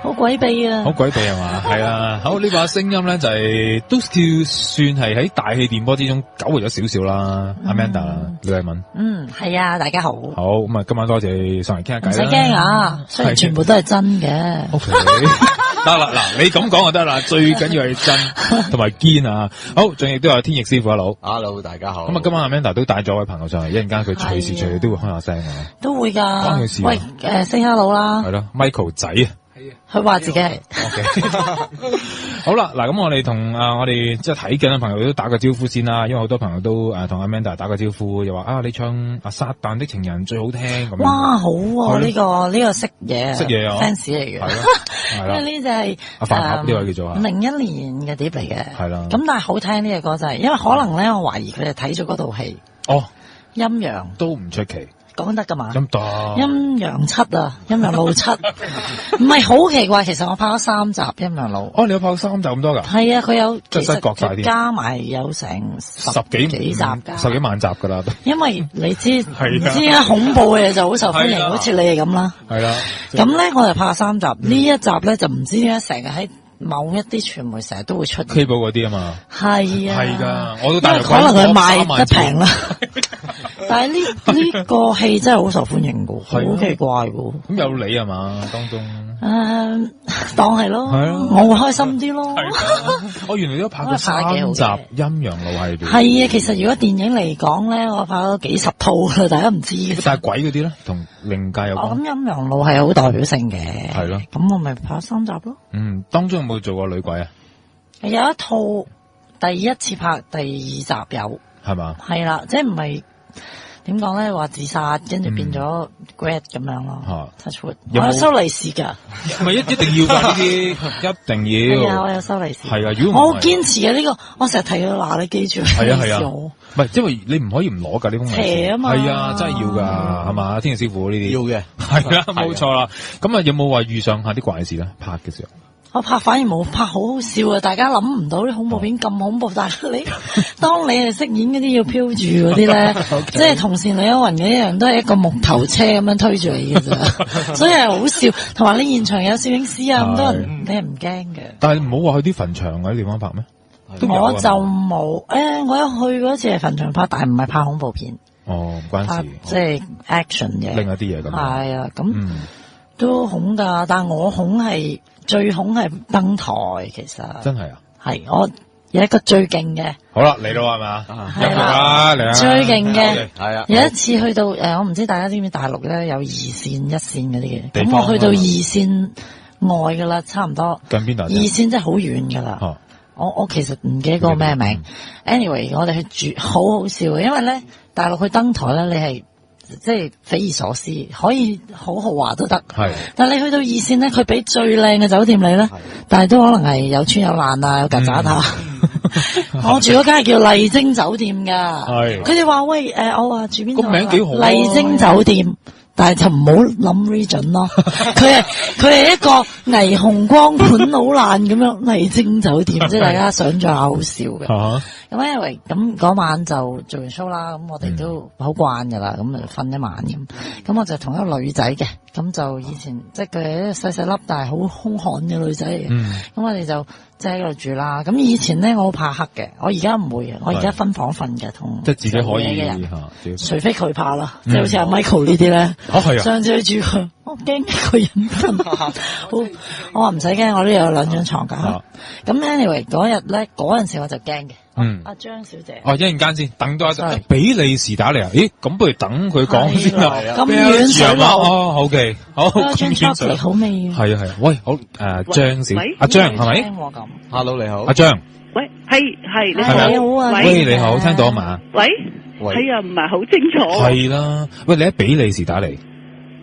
好鬼秘啊！好鬼秘係嘛？係啊，好呢把聲音咧就係都叫算係喺大氣電波之中久違咗少少啦。Amanda 李慧敏，係啊，大家好。好咁啊，今晚多謝你上嚟傾下偈啦。唔使驚啊，雖然全部都係真嘅。OK，得啦，嗱你咁講就得啦，最緊要係真同埋堅啊！好，仲亦都有天翼師傅，Hello，大家好。咁啊，今晚 Amanda 都帶咗位朋友上嚟，一陣間佢隨時隨地都會開下聲嘅。都會㗎。關佢事。喂，say hello 啦。係咯 ，Michael 仔啊。佢話自己係。好啦，嗱咁我哋同我哋即係睇緊嘅朋友都打個招呼先啦，因為好多朋友都同 Amanda 打個招呼，又話你唱撒旦的情人最好聽咁樣。哇，好啊！呢個識嘢 fans 嚟嘅。係啦，因為呢隻係阿飯盒呢位叫做01年嘅碟嚟嘅。係啦。咁但係好聽呢隻歌就係，因為可能咧，我懷疑佢哋睇咗嗰套戲。哦。陰陽。都唔出奇。講得噶嘛？陰陽7啊，陰陽路7，唔係好奇怪。其實我拍咗3集陰陽路。哦，你有拍咗3集咁多噶？係啊，佢有即係割晒啲，加埋有成十幾集噶，10幾萬集噶啦。因為你知唔知啊？恐怖嘅嘢就好受歡迎，好似你係咁啦。係啦。咁咧，我就拍咗3集，呢一集咧就唔知點解成日喺某一啲傳媒成日都會出 K 寶嗰啲啊嘛。係啊。係噶，我都大約可能佢賣得平啦。但係呢個戲真係好受歡迎噶，好奇怪噶。咁有你係嘛當中？當係咯，我會開心啲咯。我原來都拍咗3集《陰陽路》系列。係啊，其實如果電影嚟講咧，我拍咗幾十套啦，大家唔知嘅。但係鬼嗰啲咧，同靈界有關。我諗《陰陽路》係好代表性嘅。係咯。咁我咪拍咗3集咯。當中有冇做過女鬼啊？有一套第一次拍第2集有。係嘛？係啦，即係唔係。點講咧？話自殺，跟住變咗 grad 咁樣咯。touch wood，我有收利是噶，唔係一定要噶呢啲，一定要。係啊，我有收利是。係啊，如果我好堅持嘅呢個，我成日提佢嗱，你記住。係啊係啊，唔係，因為你唔可以唔攞噶呢封利是。邪啊嘛。係啊，真係要噶，係嘛？天佑師傅呢啲。要嘅。係啊，冇錯啦。咁啊，有冇話遇上下啲怪事咧？拍嘅時候。我拍反而冇拍，好好笑啊！大家諗唔到啲恐怖片咁恐怖，但係當你係飾演嗰啲要飄住嗰啲咧，即係同時李歐雲嘅一樣，都係一個木頭車咁樣推住你嘅咋，所以係好笑。同埋你現場有攝影師啊，咁多人，你係唔驚嘅。但係唔好話去啲墳場嗰啲地方拍咩？我就冇我有去過一次係墳場拍，但係唔係拍恐怖片。哦，唔關事，即係 action 嘅。另一啲嘢咁。係啊，咁都恐㗎，但係我恐係。最恐係登台，其實真係啊，係我有一個最勁嘅。好啦，嚟咯係嘛，入嚟啦，嚟啦，最勁嘅係啊。有一次去到我唔知大家知唔知大陸咧有2線、1線嗰啲嘅，咁我去到2線外噶啦，差唔多。近邊度？2線真係好遠噶啦。我其實唔記得個咩名。anyway， 我哋去住好好笑嘅，因為咧大陸去登台咧，你係。即係匪夷所思，可以好豪華都得。係，但係你去到2線咧，佢俾最靚嘅酒店你咧，但係都可能係有穿有爛啊，有曱甴啊。我住嗰間係叫麗晶酒店㗎。係，佢哋話喂我話住邊度？個名幾好。麗晶酒店。但係就唔好諗 region 咯，佢係一個霓虹光盤好爛咁樣麗晶酒店，即係大家想象下好笑嘅。咁anyway，咁嗰晚就做完 show 啦，咁我哋都好慣噶啦，咁就瞓一晚咁我就同一個女仔嘅，咁就以前即係佢係一個細細粒但係好兇悍嘅女仔嚟嘅，咁我哋就即係喺度住啦。咁以前咧我好怕黑嘅，我而家唔會嘅，我而家分房瞓嘅，同即係自己可以除非佢怕啦，即係好似阿 Michael 呢啲咧。係啊！上次去住佢，我驚一個人瞓。我話唔使驚，我呢度有2張床㗎。咁 anyway 嗰日咧，嗰陣時我就驚嘅。阿張小姐。一陣間先，等多一陣。比利時打嚟啊！咦，咁不如等佢講先啦。咁遠水路。哦，OK，好。張 chocolate 好味。係啊係啊，喂，好張小，阿張係咪 ？Hello， 你好。阿張。喂，係你好啊。喂，你好，聽到嘛？喂，係啊，唔係好清楚。係啦，喂，你喺比利時打嚟。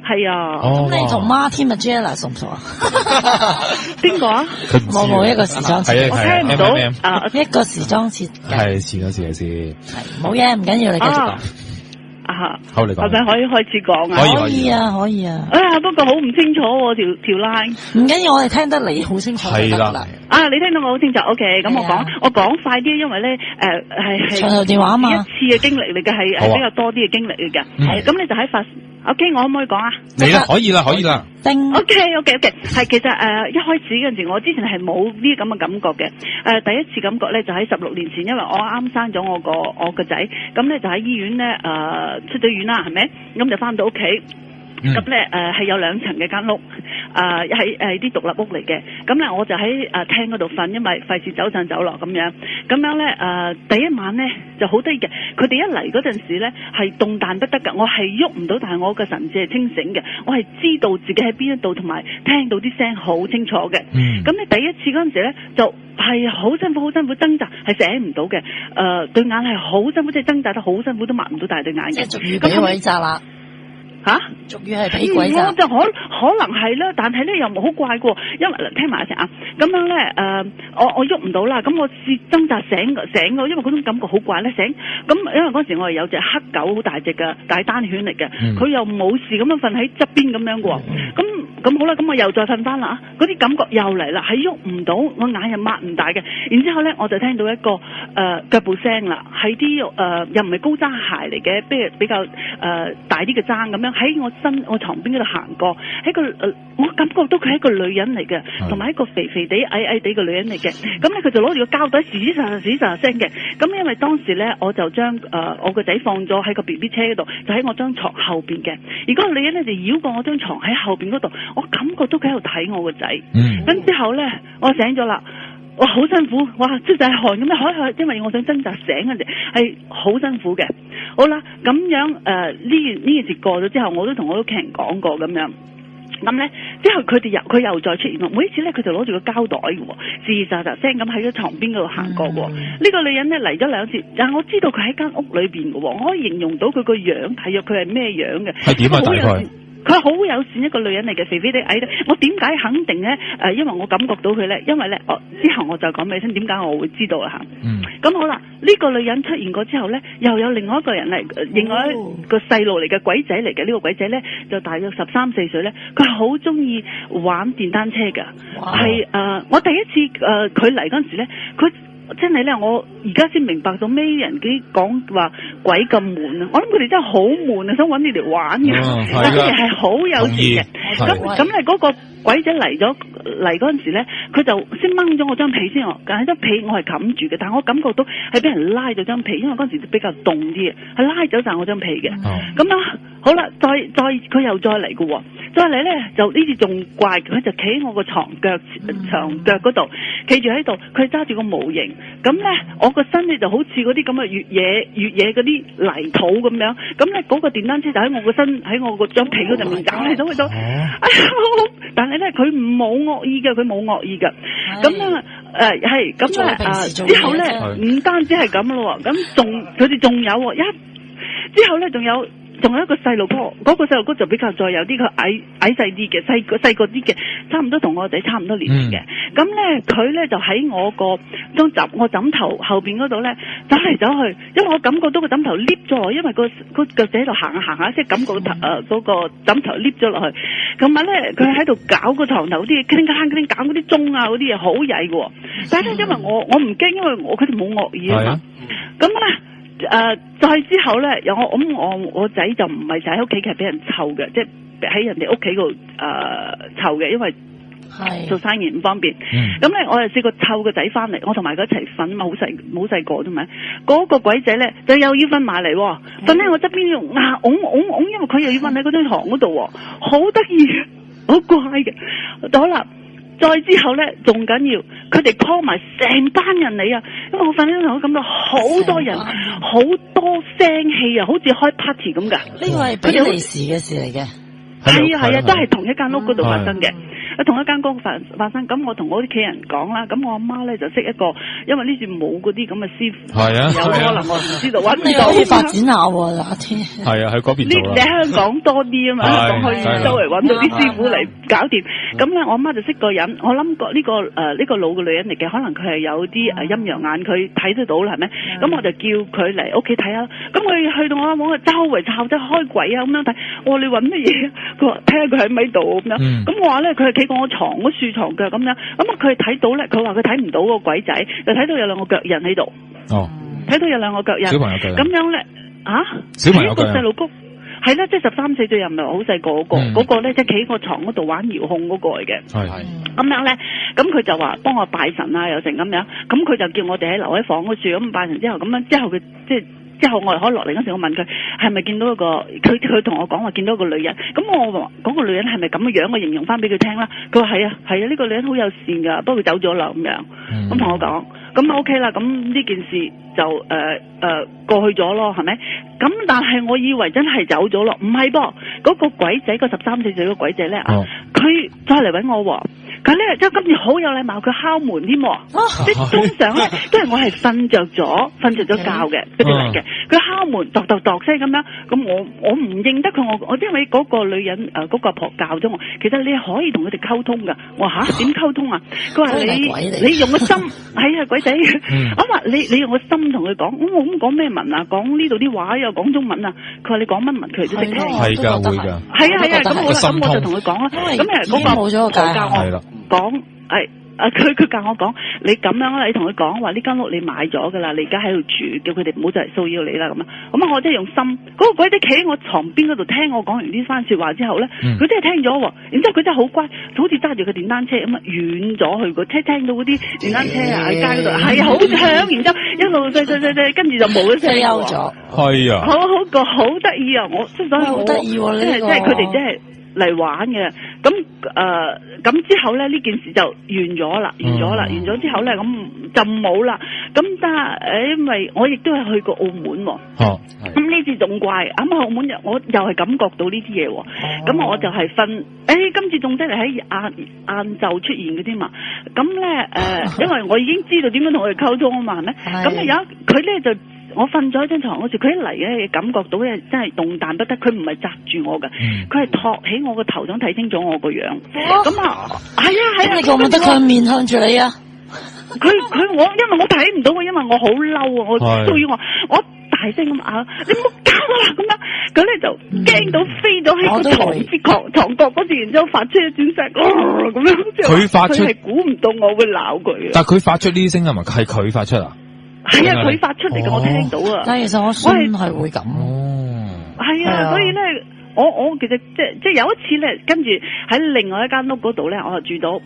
係啊。咁你同 Martin Majella 熟唔熟啊？邊個啊？冇一個時裝設計，我聽唔到。一個時裝設計。係時裝設計師。冇嘢，唔緊要，你繼續講。好，你講。係咪可以開始講啊？可以啊，可以啊。不過好唔清楚喎，條 line。唔緊要，我哋聽得你好清楚就得啦。你聽到我好清楚 ，OK， 咁我講快啲，因為咧係長途電話啊嘛。一次嘅經歷嚟嘅，係比較多啲嘅經歷嚟嘅。咁你就喺 OK， 我可唔可以講啊？你啦，可以啦，可以啦。OK， 係其實一開始嗰陣時，我之前係冇呢啲咁嘅感覺嘅。第一次感覺咧就喺16年前，因為我啱生咗我個仔，咁咧就喺醫院咧出咗院啦，係咪？咁就翻到屋企。咁咧係有2層嘅間屋，係啲獨立屋嚟嘅。咁咧我就喺廳嗰度瞓，因為費事走上走落咁樣。咁樣咧第一晚咧就好得意嘅，佢哋一嚟嗰陣時咧係動彈不得㗎，我係喐唔到，但係我個神志係清醒嘅，我係知道自己喺邊一度，同埋聽到啲聲好清楚嘅。咁你第一次嗰陣時咧就係好辛苦掙扎，係醒唔到嘅。對眼係好辛苦，即係掙扎得好辛苦都擘唔到大對眼嘅。即係俗語俾鬼扎啦。吓，俗語係俾鬼扎。我就可能係啦，但係咧又冇好怪過，因為聽埋一聲啊，咁樣咧我喐唔到啦，咁我試掙扎醒咗，因為嗰種感覺好怪咧醒，咁因為嗰時我係有隻黑狗好大隻嘅大丹犬嚟嘅，佢又冇事咁樣瞓喺側邊咁樣嘅喎，咁好啦，咁我又再瞓翻啦，嗰啲感覺又嚟啦，係喐唔到，我眼又擘唔大嘅，然之後咧我就聽到一個腳步聲啦，喺啲又唔係高踭鞋嚟嘅，比較大啲嘅踭咁樣。喺我床邊嗰度行過，我感覺到佢係一個女人嚟嘅，同埋一個肥肥地矮矮地嘅女人嚟嘅。咁咧佢就攞住個膠袋吱喳聲嘅。咁因為當時咧我就將我個仔放咗喺個 BB 車嗰度，就喺我張床後邊嘅。而嗰個女人咧就繞過我張床喺後邊嗰度，我感覺到佢喺度睇我個仔。咁之後咧我醒咗啦。哇，好辛苦，哇，出晒汗咁樣，因為我想掙扎醒嗰陣係好辛苦嘅。好啦，咁樣呢件事過咗之後，我都同我屋企人講過咁樣。咁咧之後佢又再出現喎，每一次咧佢就攞住個膠袋嘅喎，吱喳喳聲咁喺咗床邊嗰度行過喎。呢個女人咧嚟咗2次，但係我知道佢喺間屋裏邊嘅喎，我可以形容到佢個樣，大約佢係咩樣嘅？係點啊？大概？佢好友善一個女人嚟嘅，肥肥哋矮啲。我點解肯定咧？因為我感覺到佢咧，因為咧，之後我就講俾你聽點解我會知道啦嚇。咁好啦，呢個女人出現過之後咧，又有另外一個人嚟，另外一個細路嚟嘅鬼仔嚟嘅。呢個鬼仔咧就大約13、14歲咧，佢好中意玩電單車㗎。係我第一次佢嚟嗰陣時咧，佢。真係咧，我而家先明白到咩人啲講話鬼咁悶啊！我諗佢哋真係好悶啊，想揾你嚟玩嘅，但佢哋係好有事嘅。咁咧嗰個鬼仔嚟嗰陣時咧，佢就先掹咗我張被先，但係張被我係冚住嘅，但係我感覺到係俾人拉咗張被，因為嗰陣時比較凍啲嘅，係拉走晒我張被嘅。咁啦，好啦，再佢又再嚟嘅喎，再嚟咧就呢次仲怪，佢就企喺我個床腳嗰度，企住喺度，佢揸住個模型。咁咧，我個身咧就好似嗰啲咁嘅越野嗰啲泥土咁樣。咁咧，嗰個電單車就喺我個張被嗰度面走嚟走去走。但係咧，佢冇惡意嘅，咁咧係咁咧之後咧唔單止係咁咯，咁佢哋仲有之後咧仲有一個細路哥，嗰個細路哥就比較再有啲佢矮細啲嘅，細個啲嘅，差唔多同我仔差唔多年齡嘅。咁咧佢咧就喺我我枕頭後邊嗰度咧走嚟走去，因為我感覺到個枕頭 lift 咗落，因為個腳仔喺度行下，即係感覺嗰個枕頭 lift 咗落去。咁埋咧佢喺度搞個床頭啲嘢，叮搞嗰啲鐘啊嗰啲嘢好曳嘅。但係咧因為我唔驚，因為佢哋冇惡意啊嘛。咁咧。再之後咧，我仔就唔係就喺屋企，係俾人湊嘅，即係喺人哋屋企度湊嘅，因為做生意唔方便。咁咧，我就試過湊個仔翻嚟，我同埋佢一齊瞓嘛，好細個啫嘛。嗰個鬼仔咧就又要瞓埋嚟，瞓喺我側邊用拱，因為佢又要瞓喺嗰張床嗰度，好得意嘅，好怪嘅。好啦。再之後咧，仲緊要，佢哋 call 埋成班人嚟啊！因為我瞓喺度，我感到好多人，好多聲氣啊，好似開 party 咁噶。呢個係比利時嘅事嚟嘅。係啊，都係同一間屋嗰度發生嘅。同一間屋發生，咁我同我屋企人講啦，咁我阿媽咧就識一個，因為呢處冇嗰啲咁嘅師傅，有可能我唔知道揾唔到。可以發展下喎，天！係啊，喺嗰邊做啦。你喺香港多啲啊嘛，香港可以周圍揾到啲師傅嚟搞掂。咁咧，我阿媽就識個人，我諗呢個老嘅女人嚟嘅，可能佢係有啲陰陽眼，佢睇得到啦，係咪？咁我就叫佢嚟屋企睇下。咁佢去到我阿媽周圍抄即係開鬼啊咁樣睇。我話你揾乜嘢？佢話睇下佢喺咪度咁樣。咁我話咧，佢係企我床嗰樹床腳咁樣，咁啊佢睇到咧，佢話佢睇唔到個鬼仔，就睇到有2個腳印喺度。睇到有2個腳印。小朋友腳印。咁樣咧，小朋友腳印。一個細路哥，係啦，即係13、14歲又唔係好細個嗰個，嗰個咧即係企喺個床嗰度玩遙控嗰個嚟嘅。係咁樣咧，咁佢就話幫我拜神啊，又成咁樣，咁佢就叫我哋留喺房嗰處，咁拜神之後，咁樣之後佢之後我哋可落嚟嗰時，我問佢係咪見到一個，佢同我講話見到一個女人，咁我話嗰個女人係咪咁嘅樣？我形容翻俾佢聽啦。佢話係啊，呢個女人好友善噶，不過佢走咗啦咁樣。咁同我講，咁 OK 啦，咁呢件事就過去咗咯，係咪？咁但係我以為真係走咗咯，唔係噃，嗰個鬼仔，個13、14歲個鬼仔咧啊，佢再嚟搵我喎。佢咧即係今次好有禮貌，佢敲門添，即係通常咧都係我係瞓着咗覺嘅嗰啲嚟嘅，佢敲門度聲咁樣，咁我唔認得佢，我因為嗰個女人嗰個阿婆教咗我，其實你可以同佢哋溝通噶。我話點溝通啊？佢話你用個心，係啊鬼仔，我話你用個心同佢講，我咁講咩文啊？講呢度啲話又講中文啊？佢話你講乜文佢哋都識聽，係㗎會㗎，係啊，咁我就同佢講啦，咁嗰個冇咗個教我講係。佢教我講，你咁樣啦，你同佢講話呢間屋你買咗噶啦，你而家喺度住，叫佢哋唔好再嚟騷擾你啦咁啊。咁我真係用心，嗰個鬼仔企喺我床邊嗰度聽我講完呢番說話之後咧，佢真係聽咗，然之後佢真係好乖，好似揸住個電單車咁啊，遠咗去個聽到嗰啲電單車啊喺街嗰度，係好響，然之後一路細，跟住就冇咗聲咗，係啊，好得意啊！我真係好得意喎，即係佢哋真係嚟玩嘅，咁之後咧呢件事就完咗啦，完咗之後咧咁就冇啦。咁但係因為我亦都係去過澳門喎，咁呢次仲怪，咁澳門我又係感覺到呢啲嘢喎，咁我就係瞓，今次仲真係喺晏晝出現嘅添嘛。咁咧因為我已經知道點樣同佢哋溝通啊嘛，係咪？咁有佢咧就。我瞓咗喺張床嗰時，佢一嚟咧感覺到咧真係動彈不得，佢唔係擲住我㗎，佢係托起我個頭，想睇清楚我個樣。咁係啊，你覺唔覺得佢面向住你啊？佢我因為我睇唔到啊，因為我好嬲啊，我對我大聲咁嗌，你唔好搞我啦咁樣，咁咧就驚到飛咗喺個床角嗰時，然之後發出一轉聲咁樣。佢係估唔到我會鬧佢。但係佢發出呢啲聲音係佢發出啊？係啊，佢發出嚟嘅，我聽到啊。但係其實我信係會咁。係啊，所以咧，我其實即係有一次咧，跟住喺另外一間屋嗰度咧，我就住到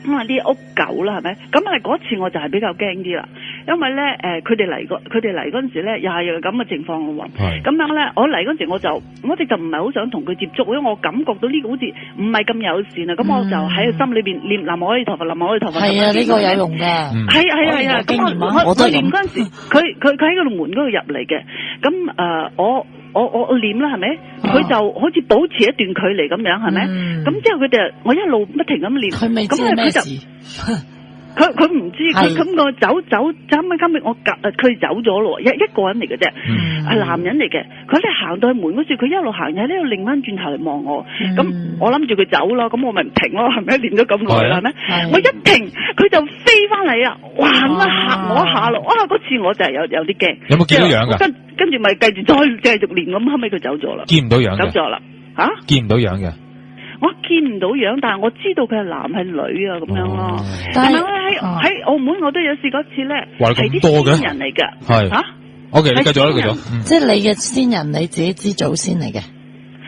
咁啊啲屋狗啦，係咪？咁啊嗰次我就係比較驚啲啦，因為咧佢哋嚟嗰陣時咧，又係咁嘅情況咯喎。咁樣咧，我嚟嗰陣時我哋就唔係好想同佢接觸，因為我感覺到呢個好似唔係咁友善啊。咁我就喺心裏邊念南無阿彌陀佛，南無阿彌陀佛。係啊，呢個有用㗎。係啊。咁我念嗰陣時，佢喺嗰度門嗰度入嚟嘅。咁我念啦，係咪？佢就好似保持一段距離咁樣，係咪？咁之後佢哋我一路不停咁念，咁佢就佢唔知，佢咁個走今日佢走咗咯，一個人嚟嘅啫，係男人嚟嘅。佢咧行到去門嗰處，佢一路行喺呢度擰翻轉頭嚟望我，咁我諗住佢走咯，咁我咪唔停咯，係咪？練咗咁耐啦，係咪？我一停，佢就飛翻嚟啊！哇，咁啊嚇我一下咯，哇！嗰次我就係有啲驚。有冇見到樣㗎？跟住咪繼續練，咁後尾佢走咗啦。見唔到樣嘅。走咗啦，嚇？見唔到樣嘅。我見唔到樣，但係我知道佢係男係女啊，咁樣咯。但係喺澳門我都有試過一次咧，係啲先人嚟嘅。係嚇，OK，你繼續啦，繼續。即係你嘅先人，你自己知祖先嚟嘅。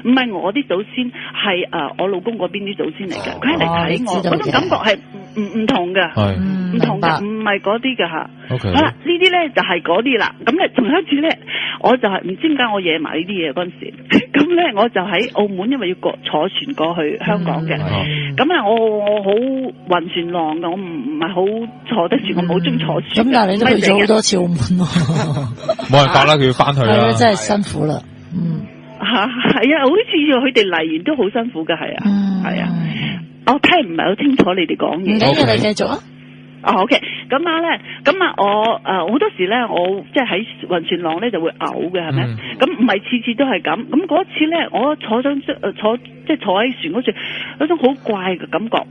唔係我啲祖先，係我老公嗰邊啲祖先嚟嘅。佢係嚟睇我，嗰種感覺係唔同嘅，唔同嘅，唔係嗰啲嘅嚇。好啦，呢啲咧就係嗰啲啦。咁咧仲有一次咧，我就係唔知點解我惹埋呢啲嘢嗰陣時，咁咧我就喺澳門，因為要坐船過去香港嘅。咁啊，我好暈船浪㗎，我唔係好坐得船，我冇中意坐船。咁但係你都去咗好多次澳門喎。冇辦法啦，佢要翻去啦。真係辛苦啦。係啊，好似佢哋嚟完都好辛苦㗎，係啊，係啊。我聽唔係好清楚你哋講嘢。唔緊要，你繼續啊。OK，咁我好多時咧，我即係喺暈船浪咧就會嘔嘅，係咪？咁唔係次次都係咁。咁嗰次咧，我坐喺船嗰處，有種好怪嘅感覺。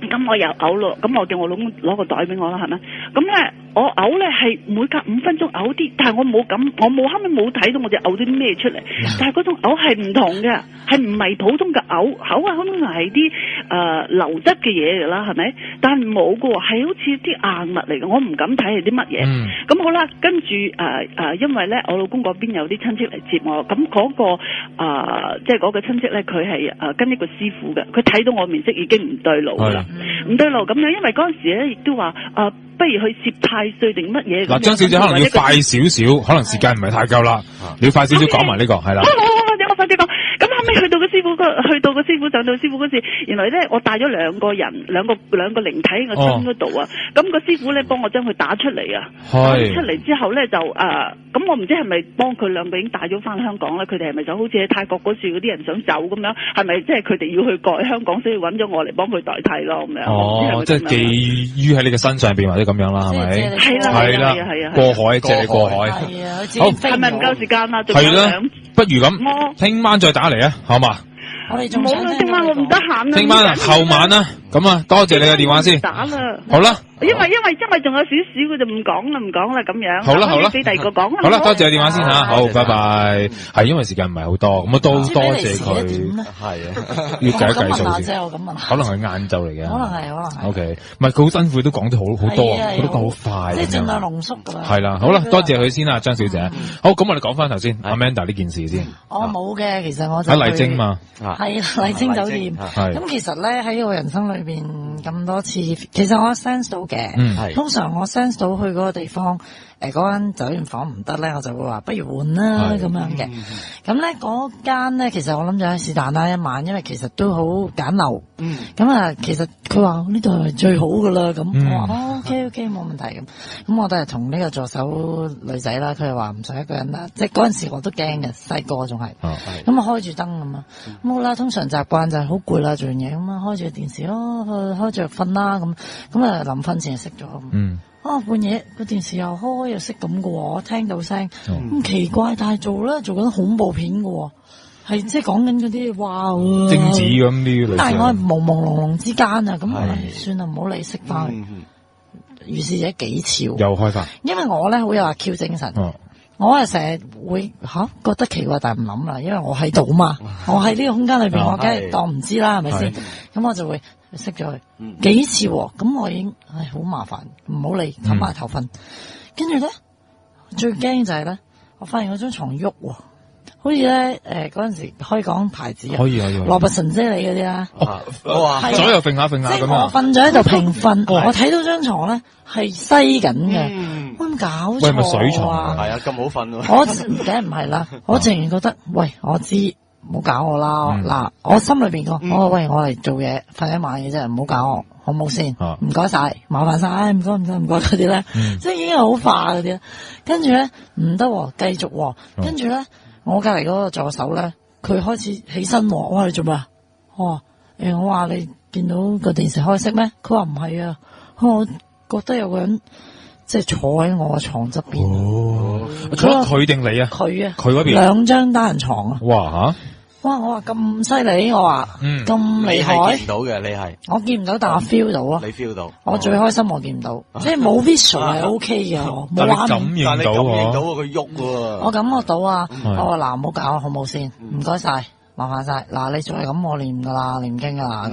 咁我又嘔咯，咁我叫我老公攞個袋俾我啦，係咪？咁咧我嘔咧係每隔5分鐘嘔啲，但係我冇後尾冇睇到我隻嘔啲咩出嚟，但係嗰種嘔係唔同嘅，係唔係普通嘅嘔啊？可能係啲流質嘅嘢㗎啦，係咪？但係冇㗎喎，係好似啲硬物嚟嘅，我唔敢睇係啲乜嘢。咁好啦，跟住因為咧我老公嗰邊有啲親戚嚟接我，咁嗰個即係嗰個親戚咧，佢係跟一個師傅嘅，佢睇到我面色已經唔對路啦，唔對路咁樣，因為嗰陣時咧亦都話不如去攝太歲定乜嘢？嗱，張小姐可能要快少少，可能時間唔係太夠啦，你要快少少講埋呢個係啦。我快啲講。咁後尾去到個師傅上到師傅嗰時，原來咧我帶咗兩個靈體喺個身嗰度啊。咁個師傅咧幫我將佢打出嚟啊。打出嚟之後咧就咁我唔知係咪幫佢兩個已經帶咗翻香港咧？佢哋係咪就好似喺泰國嗰處嗰啲人想走咁樣？係咪即係佢哋要去改香港，所以揾咗我嚟幫佢代替咯咁樣？即係寄於喺你嘅身上邊或者咁樣啦，係咪？係啦，過海借你過海。好，係咪唔夠時間啊？係啦，不如咁，聽晚再打嚟啊，好嘛？我哋仲冇啦，聽晚我唔得閒啦。聽晚後晚啦，咁啊，多謝你嘅電話先。打啦。好啦。因為仲有少少嘅就唔講啦咁樣。好啦，俾第二個講啦。好啦，多謝你電話先吓，好，拜拜。係因為時間唔係好多，咁啊多謝佢。係啊，要計一計數先。我咁問下。可能係晏晝嚟嘅。可能係。OK，唔係佢好辛苦，都講得好多，佢都講好快。即係盡量濃縮㗎啦。係啦，好啦，多謝佢先啦，張小姐。好，咁我哋講翻頭先，Amanda 呢件事先。我冇嘅，其實我就喺麗晶嘛。係麗晶酒店。咁其實咧喺我人生裏邊咁多次，其實我 sense 到嘅。通常我 sense 到去嗰個地方，嗰間酒店房唔得咧，我就會話不如換啦咁樣嘅。咁咧嗰間咧，其實我諗住喺是但啦一晚，因為其實都好簡陋。咁啊，其實佢話呢度係最好噶啦，咁我話OK 冇問題咁。咁我都係同呢個助手女仔啦，佢又話唔使一個人啦，即係嗰陣時我都驚嘅，細個仲係。咁啊開住燈咁啊，咁好啦，通常習慣就係好攰啦做完嘢咁啊，開住電視開着瞓啦咁啊臨瞓前就熄咗。半夜個電視又開又熄咁嘅喎，我聽到聲咁奇怪，但係做緊恐怖片嘅喎，係即係講緊嗰啲哇精子咁啲，但係我係朦朦朧朧之間啊，咁算啦，唔好理，熄翻去。於是者幾次又開翻，因為我咧好有阿 Q 精神，我係成日會覺得奇怪，但係唔諗啦，因為我喺度嘛，我喺呢個空間裏邊，我梗係當唔知啦，係咪先？咁我就會熄咗佢幾次，咁我已經好麻煩，唔好理，冚埋頭瞓。跟住咧最驚就係咧，我發現嗰張床喐，好似咧嗰陣時可以講牌子啊，可以羅拔神啫你嗰啲啦，左右揈下揈下咁啊！我瞓咗喺度平瞓，我睇到張床咧係西緊嘅，喂，咁搞錯啊！喂，咪水床係啊，咁好瞓喎！我梗係唔係啦，我淨係覺得，喂，我知。唔好搞我啦！嗱，我心裏邊講，我嚟做嘢，瞓一晚嘅啫，唔好搞我，好冇先？唔該晒，麻煩晒，唔該嗰啲咧，即係已經係好化嗰啲。跟住咧唔得，繼續。跟住咧，我隔籬嗰個助手咧，佢開始起身。我話你做咩？我話你見到個電視開熄咩？佢話唔係啊，我覺得有個人即係坐喺我個床側邊。坐佢定你啊？佢啊，佢嗰邊兩張單人床啊！哇！我話咁犀利，我話咁厲害，見唔到嘅你係，我見唔到，但我 feel 到啊！你 feel 到，我最開心我見唔到，即係冇 visual 係 OK 嘅，冇畫面，感應到佢喐喎，我感覺到啊！我話嗱，唔好搞，好冇先，唔該晒，麻煩晒，嗱你再咁我念噶啦，念經噶啦，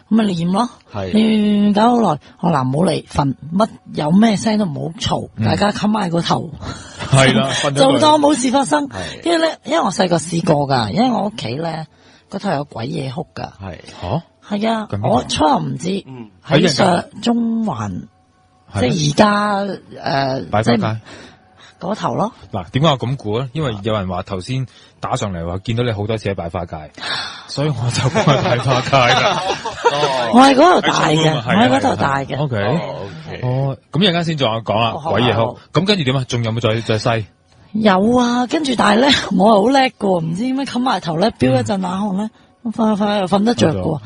咁咪念咯，念搞好耐，我嗱唔好理，瞓乜有咩聲都唔好嘈，大家冚埋個頭。係啦，就當冇事發生。跟住咧，因為我細個試過噶，因為我屋企咧嗰頭有鬼嘢哭噶。係啊，我初頭唔知喺上中環，即係而家擺花街嗰頭咯。嗱，點解我咁估咧？因為有人話頭先打上嚟話見到你好多次喺擺花街，所以我就講係擺花街啦。我係嗰度大嘅，我喺嗰度大嘅。O K，咁一陣間先再講啦。鬼嘢哭，咁跟住點啊？仲有冇再細？有啊，跟住但係咧，我係好叻嘅，唔知點解冚埋頭咧，飆一陣冷汗咧，快又瞓得着嘅。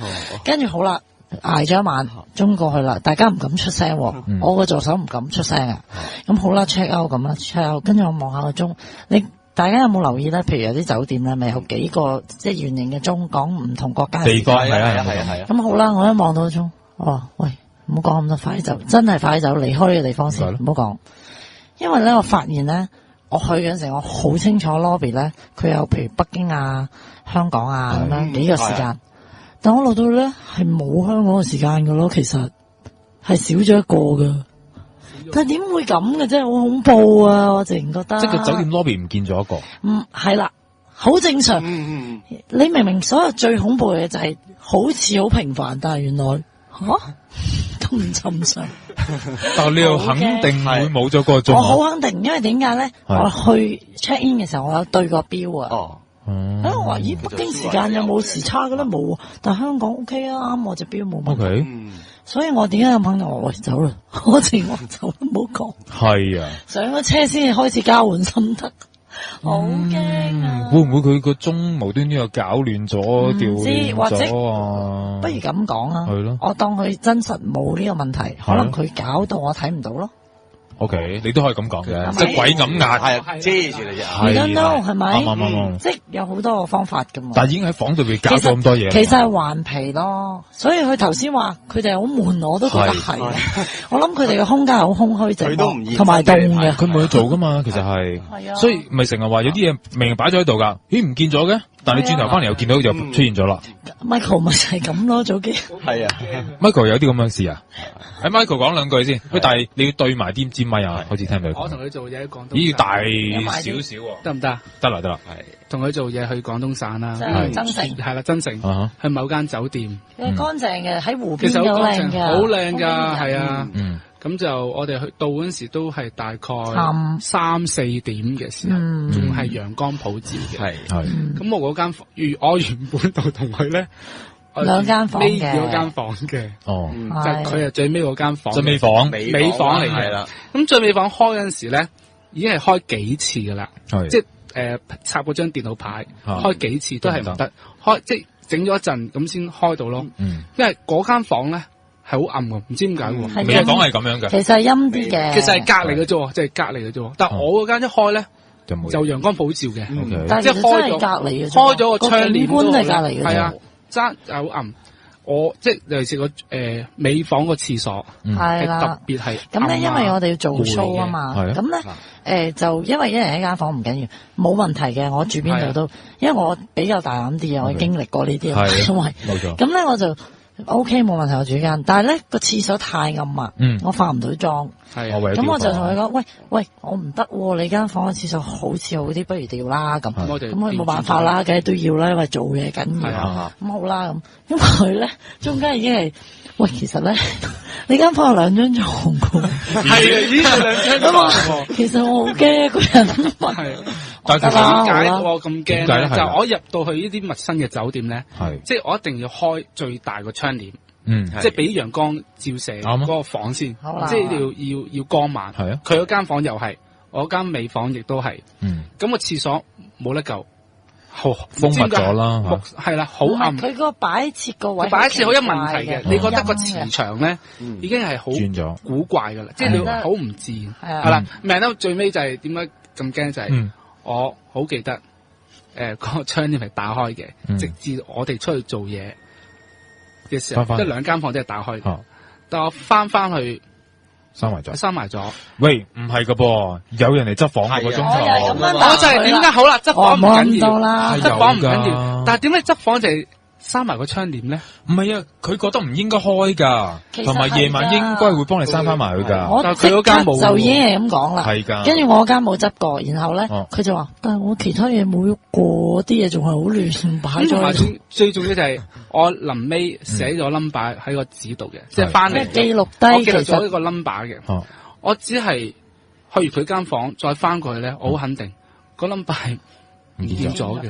跟住好啦，挨咗一晚，鐘過去啦，大家唔敢出聲，我個助手唔敢出聲啊。咁好啦 ，check out 咁啦 ，check out，跟住我望下個鐘，大家有冇留意咧？譬如有啲酒店咧，咪有幾個即係圓形嘅鐘，講唔同國家嘅地方，係啊。咁好啦，我一望到個鐘，喂，唔好講咁多，快啲走，真係快啲走，離開呢個地方先，唔好講。因為咧，我發現咧，我去嗰陣時，我好清楚 lobby 咧，佢有譬如北京啊、香港啊咁樣幾個時間，但我落到咧係冇香港嘅時間噶咯，其實係少咗一個噶。但係點會咁嘅啫？好恐怖啊！我直然覺得，即係個酒店 lobby 唔見咗一個。係啦，好正常。你明明所有最恐怖嘅嘢就係好似好平凡，但係原來咁唔尋常。但係你又肯定會冇咗個鐘。我好肯定，因為點解咧？我去 check in 嘅時候，我有對過表啊。我話咦，北京時間有冇時差嘅咧？冇，但係香港 OK 啊，啱我隻表冇問題。OK。所以我點解咁肯定？我走啦，我走啦，唔好講。係啊，上咗車先開始交換心得，好驚啊！會唔會佢個鐘無端端又搞亂咗、調亂或者咗啊？不如咁講啊，係咯，我當佢真實冇呢個問題，可能佢搞到我睇唔到咯。OK， 你都可以咁講嘅，即係鬼咁壓，係遮住你啫。I don't know，係咪？啱，即係有好多個方法噶嘛。但係已經喺房度邊搞咗咁多嘢。其實係頑皮咯，所以佢頭先話佢哋好悶，我都覺得係。我諗佢哋嘅空間係好空虛寂寞，同埋凍嘅。佢冇嘢做噶嘛，其實係。係啊。所以咪成日話有啲嘢明明擺咗喺度㗎，咦唔見咗嘅？但係你轉頭翻嚟又見到又出現咗啦。Michael 咪就係咁咯，早幾。係啊 ，Michael 有啲咁嘅事啊。喺 Michael 講兩句先，喂，但係你要對埋啲支咪啊，好似聽到。我同佢做嘢喺廣東。咦，大少少喎。得唔得？得啦，係。同佢做嘢去廣東省啦，係增城。係啦，增城。去某間酒店。乾淨嘅，喺湖邊其實好靚㗎。好靚㗎，係啊。咁就我哋去到嗰陣時都係大概3-4點嘅時候，仲係陽光普照嘅。係。咁我嗰間房，我原本就同佢咧兩間房嘅，尾嗰間房嘅。哦，就佢係最尾嗰間房，最尾房，尾房嚟嘅啦。咁最尾房開嗰陣時咧，已經係開幾次㗎啦。即係插嗰張電腦牌，開幾次都係唔得。開即係整咗一陣咁先開到咯。因為嗰間房咧。係好暗喎，唔知點解喎。尾房係咁樣嘅，其實係陰啲嘅。其實係隔離嘅啫，即係隔離嘅啫。但係我嗰間一開咧，就陽光普照嘅。但係其實真係隔離嘅，開咗個窗簾都係隔離嘅。係啊，爭又好暗。我即係尤其是個尾房個廁所係特別係咁咧，因為我哋要做 show 啊嘛。咁咧就因為一人一間房唔緊要，冇問題嘅。我住邊度都，因為我比較大膽啲啊，我經歷過呢啲，因為冇錯。咁咧我就。OK 冇問題，我住間，但係咧個廁所太暗啊，我化唔到妝。咁我就同佢講，喂，我唔得，你間房嘅廁所好似好啲，不如調啦咁。咁佢冇辦法啦，梗係都要啦，因為做嘢緊要。咁好啦咁，因為佢咧中間已經係，喂，其實咧你間房有2張床㗎。係啊，已經有2張床。其實我好驚一個人。係。但係點解我咁驚咧？就我入到去呢啲陌生嘅酒店咧，即係我一定要開最大個窗簾，即係俾陽光照射嗰個房先，即係要光猛。佢嗰間房又係，我間尾房亦都係。咁個廁所冇得救，封密咗啦，係啦，好暗。佢個擺設個位，擺設好有問題嘅。你覺得個磁場咧已經係好轉咗古怪噶啦，即係你好唔自然。係啦，命到最尾就係點解咁驚就係。我好記得，個窗簾係打開嘅，直至我哋出去做嘢嘅時候，即係2間房都係打開嘅。但我翻去閂埋咗。喂，唔係噶噃，有人嚟執房個鐘頭。我就係點解好啦，執房唔緊要啦，執房唔緊要。但係點解執房就係閂埋個窗簾咧？唔係啊，佢覺得唔應該開噶，同埋夜晚應該會幫你閂翻埋佢噶。我即刻就已經係咁講啦。係噶。跟住我間冇執過，然後咧佢就話，但係我其他嘢冇喐過，啲嘢仲係好亂擺咗。最重要就係我臨尾寫咗 number 喺個紙度嘅，即係翻嚟記錄低，我記錄咗一個 number 嘅。我只係去完佢間房再翻過去咧，我好肯定個 number 係唔見咗嘅。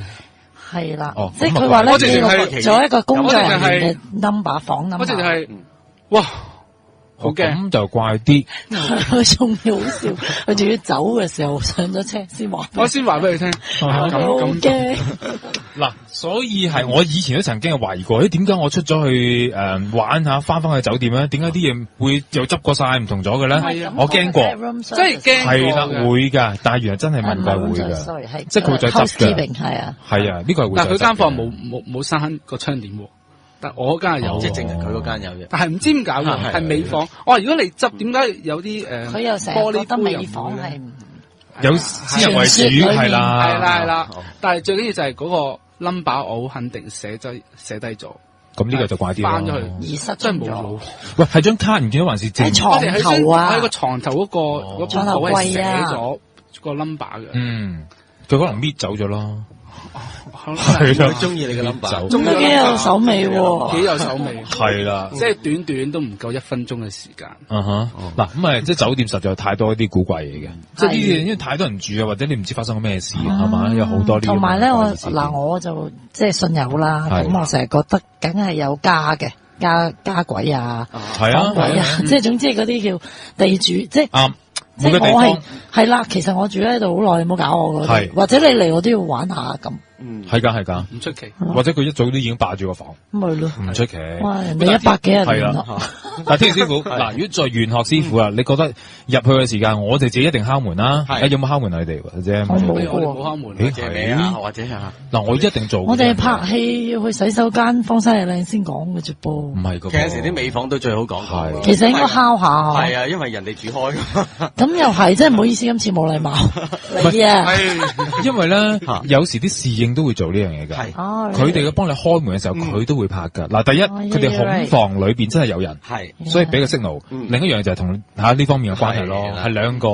係啦，即係佢話咧，記錄咗一個工作人員嘅 number 房 number。我直情係，哇，好驚。咁就怪啲。佢仲要好笑，佢仲要走嘅時候上咗車先話。我先話俾你聽，咁驚。嗱，所以係我以前都曾經懷疑過，點解我出咗去玩下，翻去酒店咧，點解啲嘢會又執過晒唔同咗嘅咧？我驚過，真係驚。係啦，會㗎，但係原來真係問過會㗎，即係佢會再執嘅。係啊，係啊，呢個係會。但係佢間房冇閂個窗簾喎。但我嗰間有，即係淨係佢嗰間有啫。但係唔知點解喎，係尾房。我話如果你執，點解有啲佢又成日覺得尾房係有私人為主，係啦。但係最緊要就係嗰個 number，我好肯定寫低咗。咁呢個就怪啲翻咗去，遺失真係冇腦。喂，係張卡唔見到還是正？喺床頭啊，喺個床頭嗰個床頭櫃寫咗個 number 嘅。佢可能搣走咗咯。係啦，中意你嘅 number，幾有手尾喎，幾有手尾。係啦，即係短短都唔夠1分鐘嘅時間。嗱咁即係酒店實在太多啲古怪嘢嘅，即係呢啲因為太多人住啊，或者你唔知發生咗咩事係嘛，有好多呢啲。同埋咧，我就即係信友啦，咁我成日覺得梗係有家嘅家鬼啊，房鬼啊，即係總之嗰啲叫地主，即係啱。即係我係啦，其實我住喺度好耐，你唔好搞我嗰啲，或者你嚟我都要玩下咁。係㗎，唔出奇。或者佢一早都已經霸住個房，咪咯，唔出奇。哇，人哋100幾人係啦。但係天師傅嗱，如果再玄學師傅啊，你覺得入去嘅時間，我哋自己一定敲門啦。有冇敲門啊？你哋或者我冇敲門。或者嗱，我一定做。我哋拍戲要去洗手間，放晒靚先講嘅啫噃。唔係㗎，其實有時啲尾房都最好講。其實應該敲下。係啊，因為人哋煮開。咁又係，真係唔好意思，今次冇禮貌。你啊，因為咧，有時啲侍應都會做呢樣嘢㗎。佢哋嘅幫你開門嘅時候，佢都會拍㗎。嗱，第一，佢哋恐房裏邊真係有人，所以俾個 signal。另一樣就係同呢方面嘅關係咯，係兩個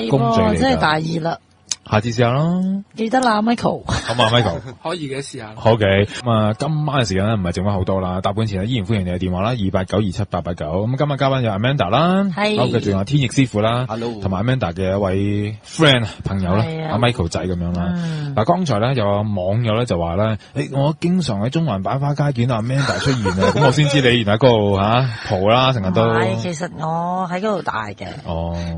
工序嚟㗎。真係大意啦。下次試下啦，記得啦 ，Michael。好嘛，Michael，可以嘅，試下。好嘅，咁啊，今晚嘅時間咧唔係剩翻好多啦。答本前依然歡迎你嘅電話啦，289278889。咁今日嘉賓有 Amanda 啦，好嘅，仲有天翼師傅啦，同埋 Amanda 嘅一位 friend 朋友啦，阿 Michael 仔咁樣啦。嗱，剛才咧有網友咧就話咧，我經常喺中環百花街見到 Amanda 出現啊，咁我先知你原來喺嗰度蒲啦，成日都。係，其實我喺嗰度大嘅，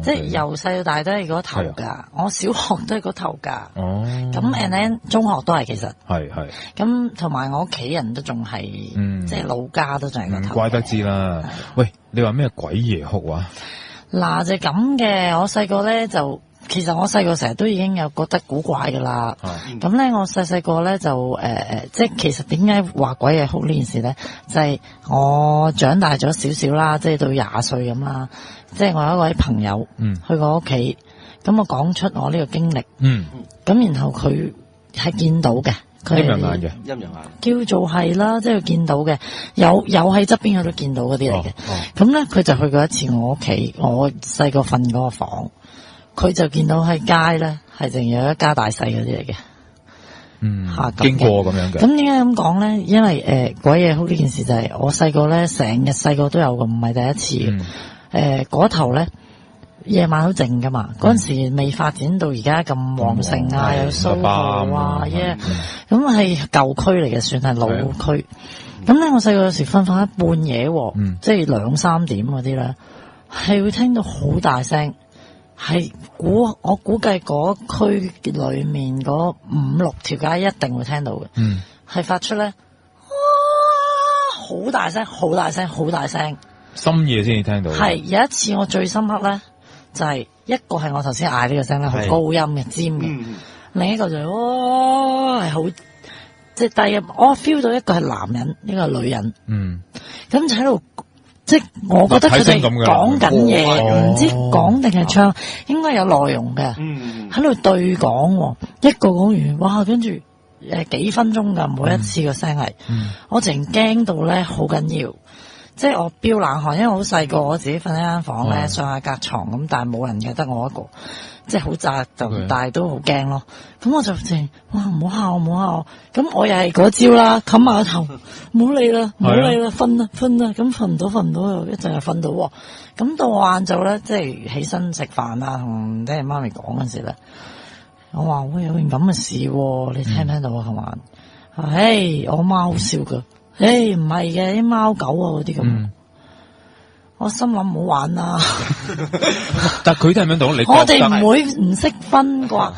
即係由細到大都係嗰頭㗎。我小學都係嗰頭㗎。咁 and then 中學都係其實。係。咁同埋我屋企人都仲係，即係老家都仲係嗰頭。唔怪得知啦。喂，你話咩鬼夜哭啊？嗱，就咁嘅。我細個咧就，其實我細個成日都已經有覺得古怪㗎啦。咁咧，我細個咧就即係其實點解話鬼夜哭呢件事咧？就係我長大咗少少啦，即係到20歲咁啦。即係我有一位朋友，去我屋企，咁我講出我呢個經歷。咁然後佢係見到嘅。陰陽眼嘅，叫做係啦，即係佢見到嘅，有喺側邊佢都見到嗰啲嚟嘅。咁咧，佢就去過一次我屋企，我細個瞓嗰個房，佢就見到喺街咧係淨有一家大細嗰啲嚟嘅。經過咁樣嘅。咁點解咁講咧？因為鬼夜哭呢件事就係我細個咧，成日細個都有嘅，唔係第一次。嗰頭咧。夜晚好靜噶嘛，嗰陣時未發展到而家咁旺盛啊，有蘇豪啊，咁係舊區嚟嘅，算係老區。咁咧，我細個有時瞓一半夜，即係2、3點嗰啲咧，係會聽到好大聲，係我估計嗰區裏面嗰5、6條街一定會聽到嘅，係發出咧，哇，好大聲，好大聲，好大聲，深夜先至聽到。係有一次我最深刻咧。就係一個係我頭先嗌呢個聲咧，好高音嘅尖嘅，另一個就係好即係低音。我 feel 到一個係男人，一個係女人。咁就喺度，即係我覺得佢哋講緊嘢，唔知講定係唱，應該有內容嘅。喺度對講，一個講完，哇，跟住幾分鐘㗎，每一次個聲係，我淨驚到咧，好緊要。即係我飆冷汗，因為好細個，我自己瞓喺間房咧，上下隔床咁，但係冇人嘅，得我一個，即係好窄就，但係都好驚咯。咁我就淨哇，唔好喊，唔好喊。咁我又係嗰招啦，冚下個頭，唔好理啦，唔好理啦，瞓啦，咁瞓唔到，一陣又瞓到。咁到我晏晝咧，即係起身食飯啊，同爹哋媽咪講嗰時咧，我話喂，有件咁嘅事，你聽唔聽到啊？琴晚，我媽好笑噶。唔係嘅，啲貓狗啊嗰啲咁，我心諗唔好玩啦。但係佢聽唔聽到？你我哋唔會唔識分啩？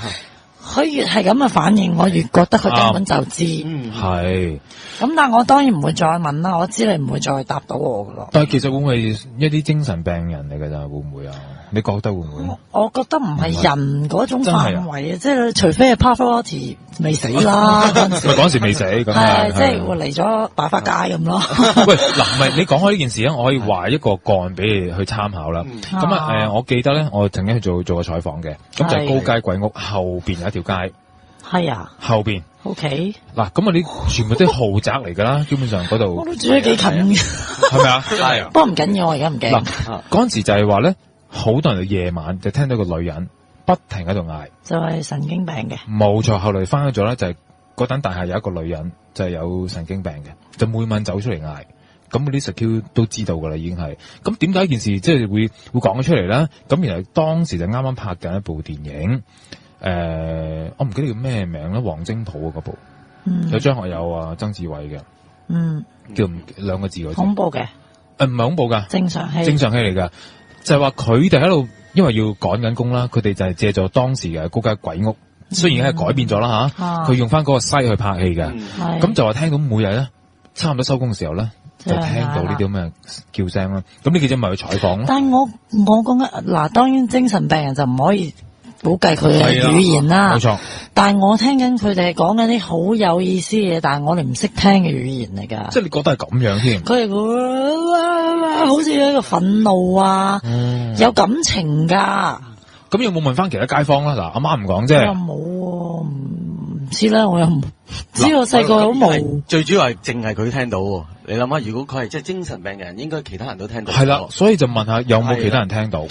佢越係咁嘅反應，我越覺得佢根本就知。係。咁但係我當然唔會再問啦。我知你唔會再答到我噶咯。但係其實會唔會一啲精神病人嚟㗎咋？會唔會啊？你覺得會唔會？我覺得唔係人嗰種範圍啊，即係除非係 Pavarotti，未死啦，嗰陣時未死，咁係即係嚟咗百花街咁咯。喂，嗱，唔係你講開呢件事咧，我可以話一個個案俾你去參考啦。咁我記得咧，我曾經去做過採訪嘅，咁就係高街鬼屋後邊有一條街。係啊，後邊 OK 嗱，咁啲全部都係豪宅嚟噶啦，基本上嗰度我都住得幾近嘅，係咪啊？係啊，不過唔緊要，我而家唔驚。嗱，嗰陣時就係話咧，好多人夜晚就聽到個女人不停喺度嗌，就係神經病嘅。冇錯，後來翻咗咧，就係嗰棟大廈有一個女人就係有神經病嘅，就每晚走出嚟嗌，咁嗰啲 security 都知道噶啦，已經係。咁點解呢件事即係會講咗出嚟咧？咁原來當時就啱啱拍緊一部電影。我唔記得叫咩名啦，黃精甫嗰部，有張學友啊、曾志偉嘅，叫兩個字嗰隻。恐怖嘅，唔係恐怖噶，正常戲嚟噶，就係話佢哋喺度，因為要趕緊工啦，佢哋就係借助當時嘅高街鬼屋，雖然係改變咗啦吓，佢用翻嗰個西去拍戲嘅，咁就話聽到每日咧，差唔多收工嘅時候咧，就聽到呢啲咁嘅叫聲啦。咁呢記者咪去採訪咯。但係我講緊嗱，當然精神病人就唔可以估計佢嘅語言啦，冇錯。但係我聽緊佢哋講緊啲好有意思嘅嘢，但係我哋唔識聽嘅語言嚟㗎。即係你覺得係咁樣添？佢哋好似一個憤怒啊，有感情㗎。咁有冇問翻其他街坊啦？嗱，阿媽唔講啫。我冇喎，唔知啦，我又唔知。我細個好冇。最主要係淨係佢聽到喎。你諗下，如果佢係即係精神病嘅人，應該其他人都聽到。係啦，所以就問下有冇其他人聽到。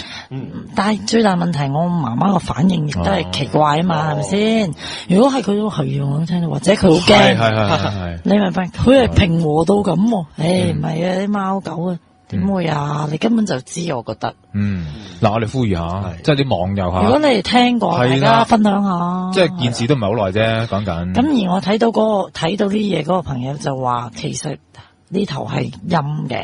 但係最大問題，我媽媽個反應亦都係奇怪啊嘛，係咪先？如果係佢都係我都聽到，或者佢好驚。係。你明白？佢係平和到咁喎。唔係啊，啲貓狗啊。點會啊？你根本就知，我覺得。嗱，我哋呼籲下，即係啲網友吓。如果你哋聽過，大家分享下。即係件事都唔係好耐啫，講緊。咁而我睇到睇到啲嘢嗰個朋友就話，其實呢頭係陰嘅，